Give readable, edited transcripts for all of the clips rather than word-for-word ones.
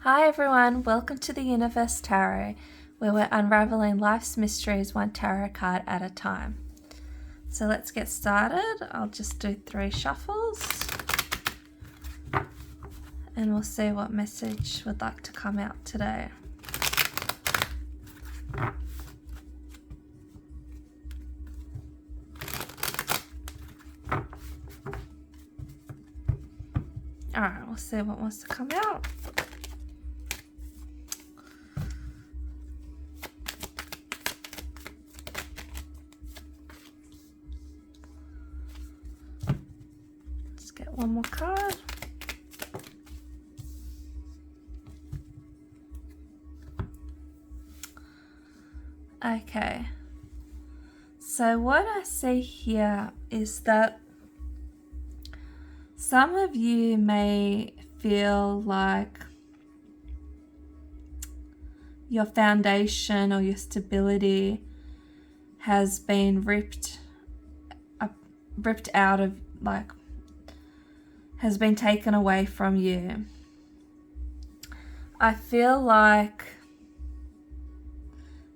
Hi everyone, welcome to the Universe Tarot, where we're unraveling life's mysteries one tarot card at a time. So let's get started. I'll just do 3 shuffles and we'll see what message would like to come out today. Alright, we'll see what wants to come out. Let's get one more card. Okay, so what I see here is that some of you may feel like your foundation or your stability has been ripped out of, has been taken away from you. I feel like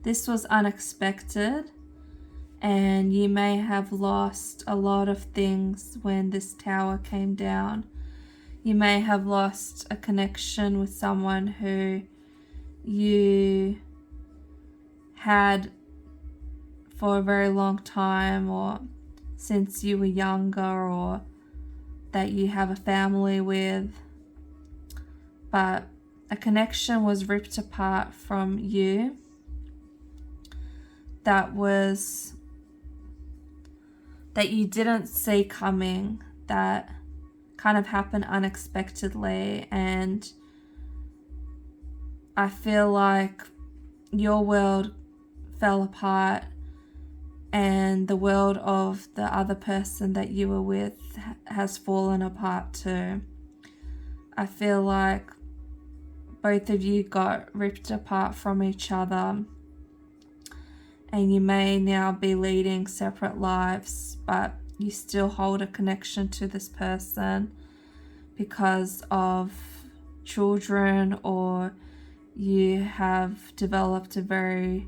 this was unexpected and you may have lost a lot of things when this tower came down. You may have lost a connection with someone who you had for a very long time, or since you were younger, or that you have a family with, but a connection was ripped apart from you that you didn't see coming, that kind of happened unexpectedly. And I feel like your world fell apart and the world of the other person that you were with has fallen apart too. I feel like both of you got ripped apart from each other, and you may now be leading separate lives, but you still hold a connection to this person because of children, or you have developed a very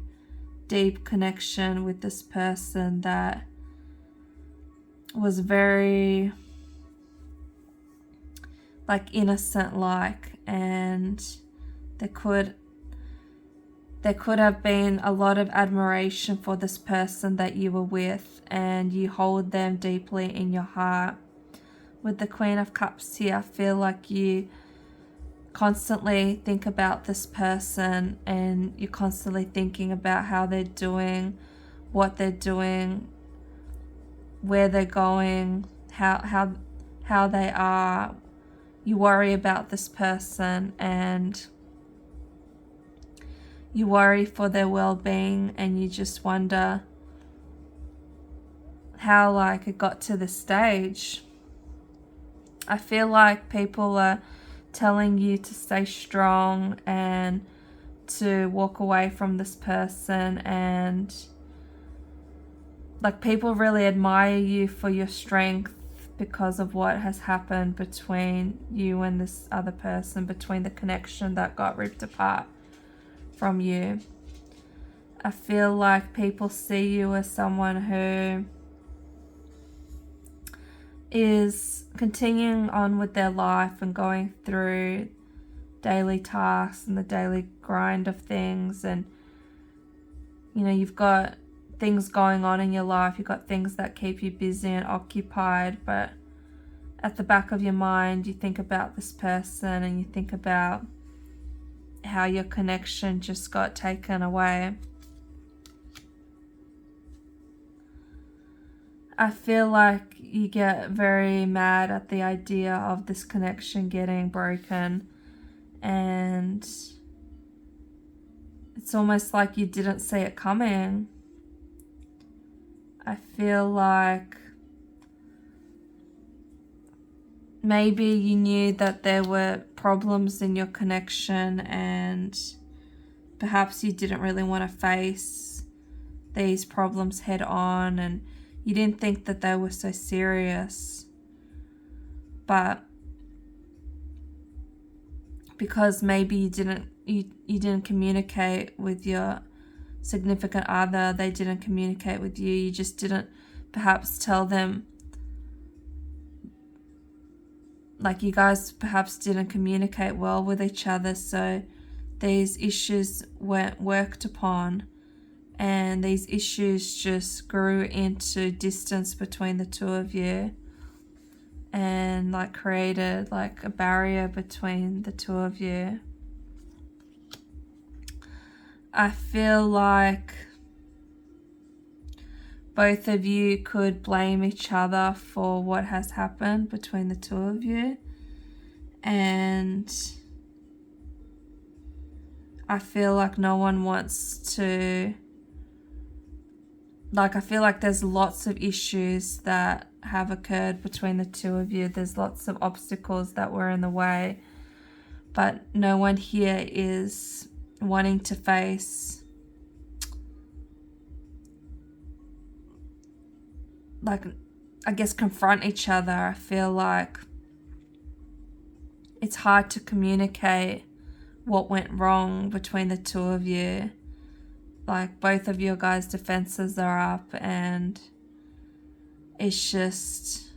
deep connection with this person that was very innocent, and there could have been a lot of admiration for this person that you were with, and you hold them deeply in your heart. With the Queen of Cups here, I feel like you constantly think about this person, and you're constantly thinking about how they're doing, what they're doing, where they're going, how they are. You worry about this person and you worry for their well-being, and you just wonder how it got to this stage. I feel like people are telling you to stay strong and to walk away from this person, and people really admire you for your strength because of what has happened between you and this other person, between the connection that got ripped apart from you. I feel like people see you as someone who is continuing on with their life and going through daily tasks and the daily grind of things, and you've got things going on in your life, you've got things that keep you busy and occupied, but at the back of your mind you think about this person and you think about how your connection just got taken away. I feel like you get very mad at the idea of this connection getting broken, and it's almost like you didn't see it coming. I feel like maybe you knew that there were problems in your connection, and perhaps you didn't really want to face these problems head on, and you didn't think that they were so serious. But because maybe you didn't communicate with your significant other, they didn't communicate with you, you just didn't perhaps tell them, like you guys perhaps didn't communicate well with each other, so these issues weren't worked upon, and these issues just grew into distance between the two of you, and like created like a barrier between the two of you. I feel like both of you could blame each other for what has happened between the two of you, and I feel like no one wants to, like, I feel like there's lots of issues that have occurred between the two of you. There's lots of obstacles that were in the way, but no one here is wanting to face, like, I guess confront each other. I feel like it's hard to communicate what went wrong between the two of you. Like, both of your guys' defenses are up, and it's just,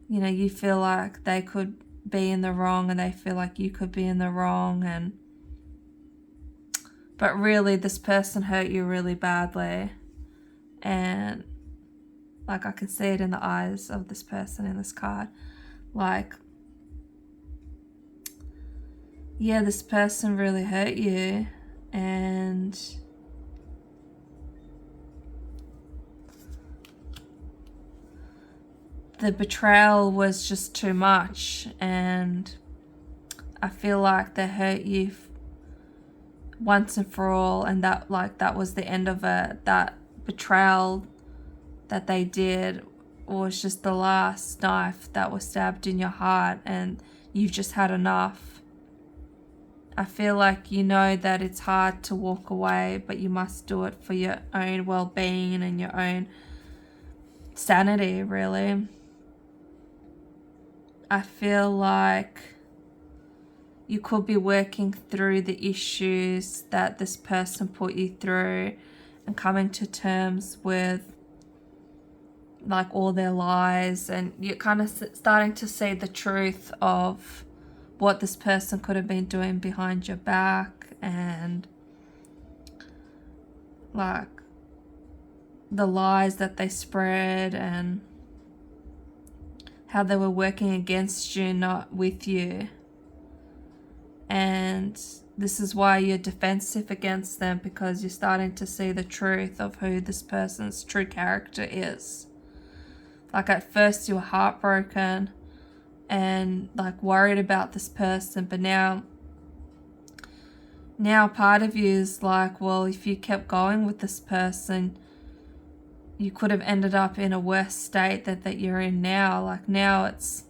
you know, you feel like they could be in the wrong and they feel like you could be in the wrong, and but really this person hurt you really badly, and like I can see it in the eyes of this person in this card. Like, yeah, this person really hurt you, and the betrayal was just too much, and I feel like they hurt you once and for all, and that was the end of it. That betrayal that they did was just the last knife that was stabbed in your heart, and you've just had enough. I feel like you know that it's hard to walk away, but you must do it for your own well-being and your own sanity, really. I feel like you could be working through the issues that this person put you through and coming to terms with like all their lies, and you're kind of starting to see the truth of what this person could have been doing behind your back, and like the lies that they spread and how they were working against you, not with you. And this is why you're defensive against them, because you're starting to see the truth of who this person's true character is. Like, at first you were heartbroken and like worried about this person, but now part of you is like, well, if you kept going with this person, you could have ended up in a worse state that you're in now. Like, now it's,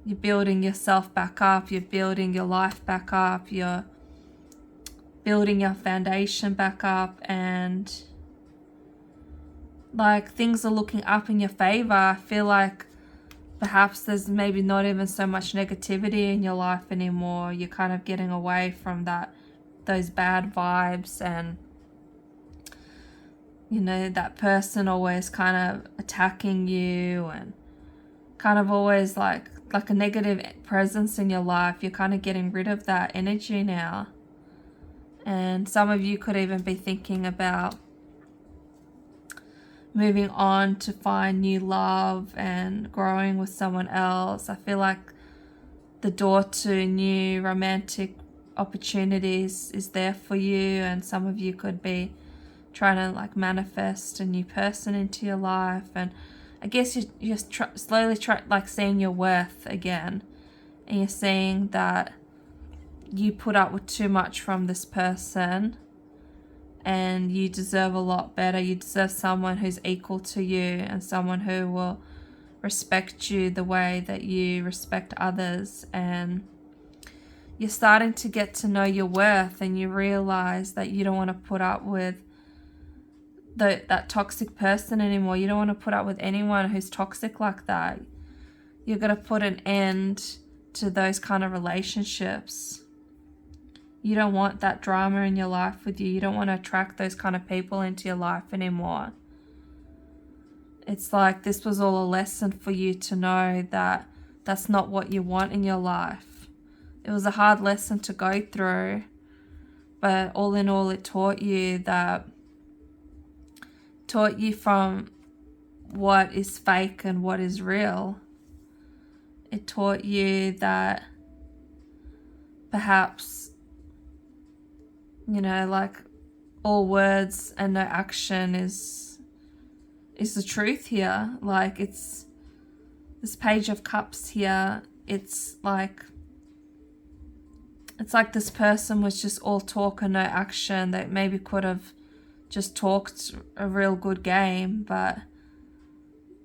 you're building yourself back up, you're building your life back up, you're building your foundation back up, and like things are looking up in your favor. I feel like perhaps there's maybe not even so much negativity in your life anymore. You're kind of getting away from those bad vibes, and you know, that person always kind of attacking you and kind of always like a negative presence in your life. You're kind of getting rid of that energy now. And some of you could even be thinking about moving on to find new love and growing with someone else. I feel like the door to new romantic opportunities is there for you, and some of you could be trying to like manifest a new person into your life. And I guess you're slowly like seeing your worth again, and you're seeing that you put up with too much from this person, and you deserve a lot better. You deserve someone who's equal to you, and someone who will respect you the way that you respect others. And you're starting to get to know your worth, and you realize that you don't want to put up with that toxic person anymore. You don't want to put up with anyone who's toxic like that. You're going to put an end to those kind of relationships. You don't want that drama in your life with you. You don't want to attract those kind of people into your life anymore. It's like this was all a lesson for you to know that that's not what you want in your life. It was a hard lesson to go through, but all in all, it taught you from what is fake and what is real. It taught you that perhaps, like all words and no action is the truth here. Like it's this Page of Cups here. It's like this person was just all talk and no action. They maybe could have just talked a real good game, but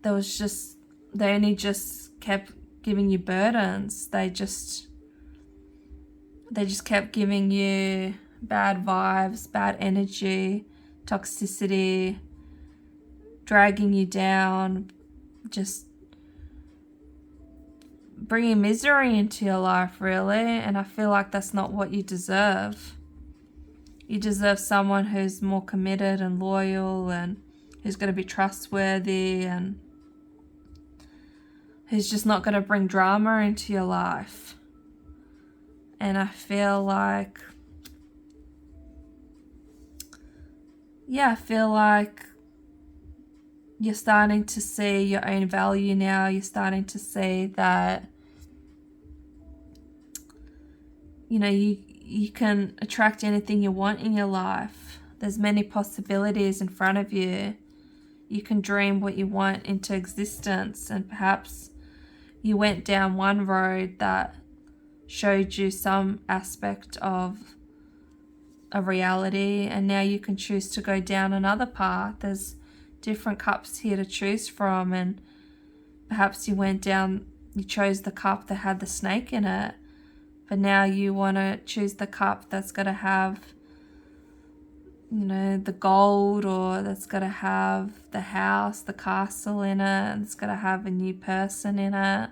they only just kept giving you burdens. They just kept giving you bad vibes, bad energy, toxicity, dragging you down, just bringing misery into your life, really. And I feel like that's not what you deserve. You deserve someone who's more committed and loyal and who's going to be trustworthy and who's just not going to bring drama into your life. And I feel like, you're starting to see your own value now. You're starting to see that, you can attract anything you want in your life. There's many possibilities in front of you. You can dream what you want into existence, and perhaps you went down one road that showed you some aspect of a reality, and now you can choose to go down another path. There's different cups here to choose from, and perhaps you chose the cup that had the snake in it, but now you want to choose the cup that's going to have the gold, or that's going to have the house, the castle in it, and it's going to have a new person in it.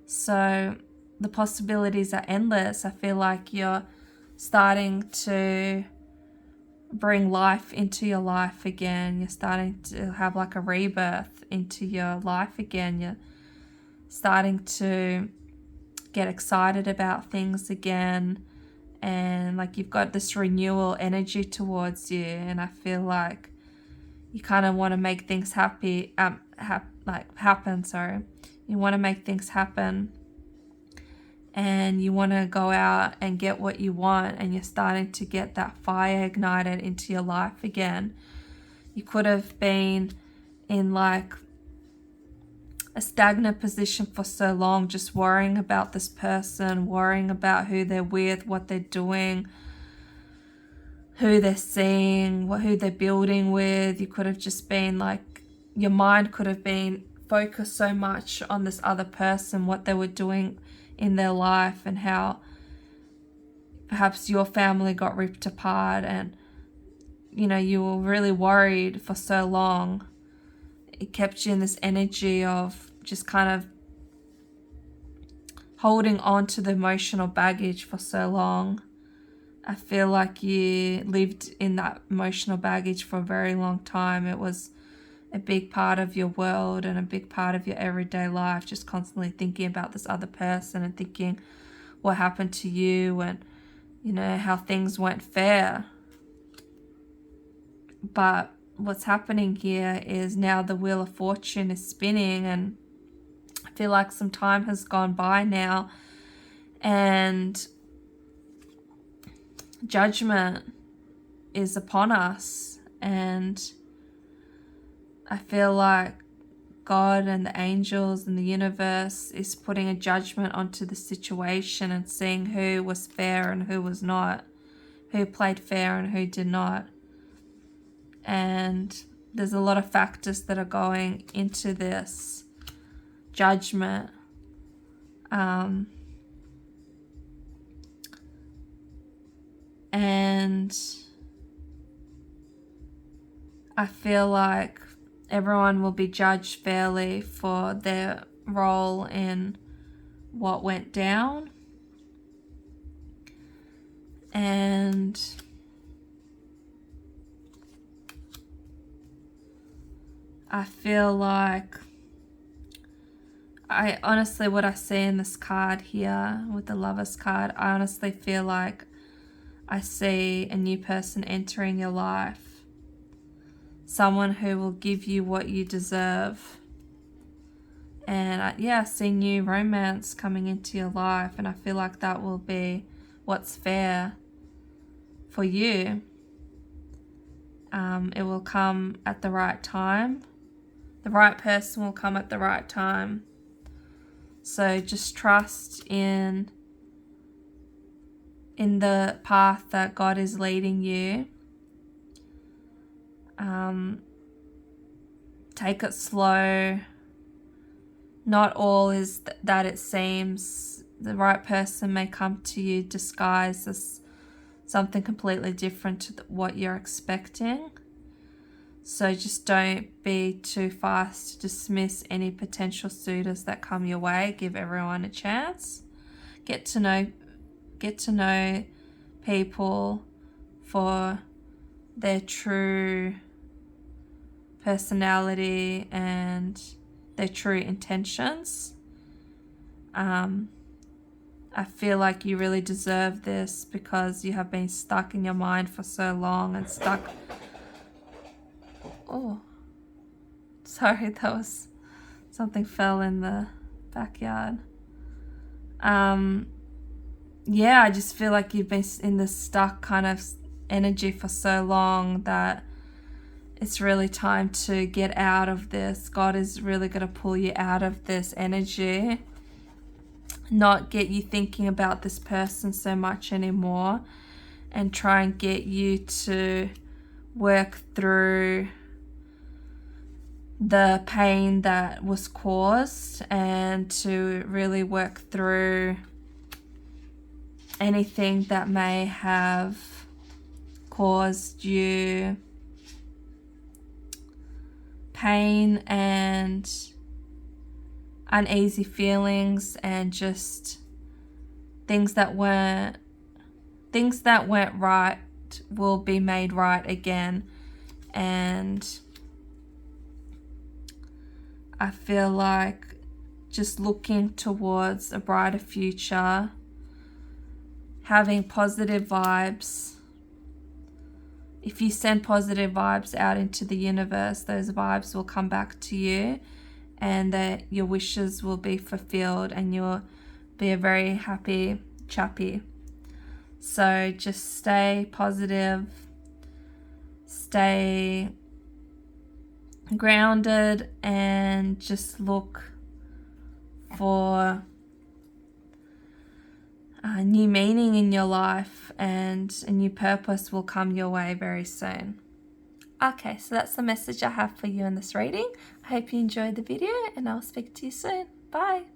So the possibilities are endless. I feel like you're starting to bring life into your life again. You're starting to have like a rebirth into your life again. You're starting to get excited about things again, and like you've got this renewal energy towards you. And I feel like you kind of want to make things happen. You want to make things happen, and you want to go out and get what you want, and you're starting to get that fire ignited into your life again. You could have been in like a stagnant position for so long, just worrying about this person, worrying about who they're with, what they're doing, who they're seeing, who they're building with. You could have just been like, your mind could have been focused so much on this other person, what they were doing in their life, and how perhaps your family got ripped apart, and you were really worried for so long. It kept you in this energy of just kind of holding on to the emotional baggage for so long. I feel like you lived in that emotional baggage for a very long time. It was a big part of your world and a big part of your everyday life, just constantly thinking about this other person and thinking what happened to you, and how things weren't fair. But what's happening here is now the Wheel of Fortune is spinning, and I feel like some time has gone by now, and judgment is upon us. And I feel like God and the angels and the universe is putting a judgment onto the situation and seeing who was fair and who was not, who played fair and who did not. And there's a lot of factors that are going into this judgment. And I feel like everyone will be judged fairly for their role in what went down, and I feel like what I see in this card here with the Lovers card, I honestly feel like I see a new person entering your life. Someone who will give you what you deserve. And I see new romance coming into your life, and I feel like that will be what's fair for you. It will come at the right time. The right person will come at the right time. So just trust in the path that God is leading you. Take it slow. Not all is that it seems. The right person may come to you disguised as something completely different to what you're expecting. So just don't be too fast to dismiss any potential suitors that come your way. Give everyone a chance. Get to know people for their true personality and their true intentions. I feel like you really deserve this because you have been stuck in your mind for so long and stuck. Oh, sorry, that was something fell in the backyard. I just feel like you've been in this stuck kind of energy for so long that it's really time to get out of this. God is really going to pull you out of this energy, not get you thinking about this person so much anymore, and try and get you to work through the pain that was caused and to really work through anything that may have caused you pain and uneasy feelings, and just things that weren't right will be made right again. And I feel like just looking towards a brighter future, having positive vibes. If you send positive vibes out into the universe, those vibes will come back to you, and that your wishes will be fulfilled and you'll be a very happy chappy. So just stay positive, stay grounded, and just look for a new meaning in your life, and a new purpose will come your way very soon. Okay, so that's the message I have for you in this reading. I hope you enjoyed the video, and I'll speak to you soon. Bye.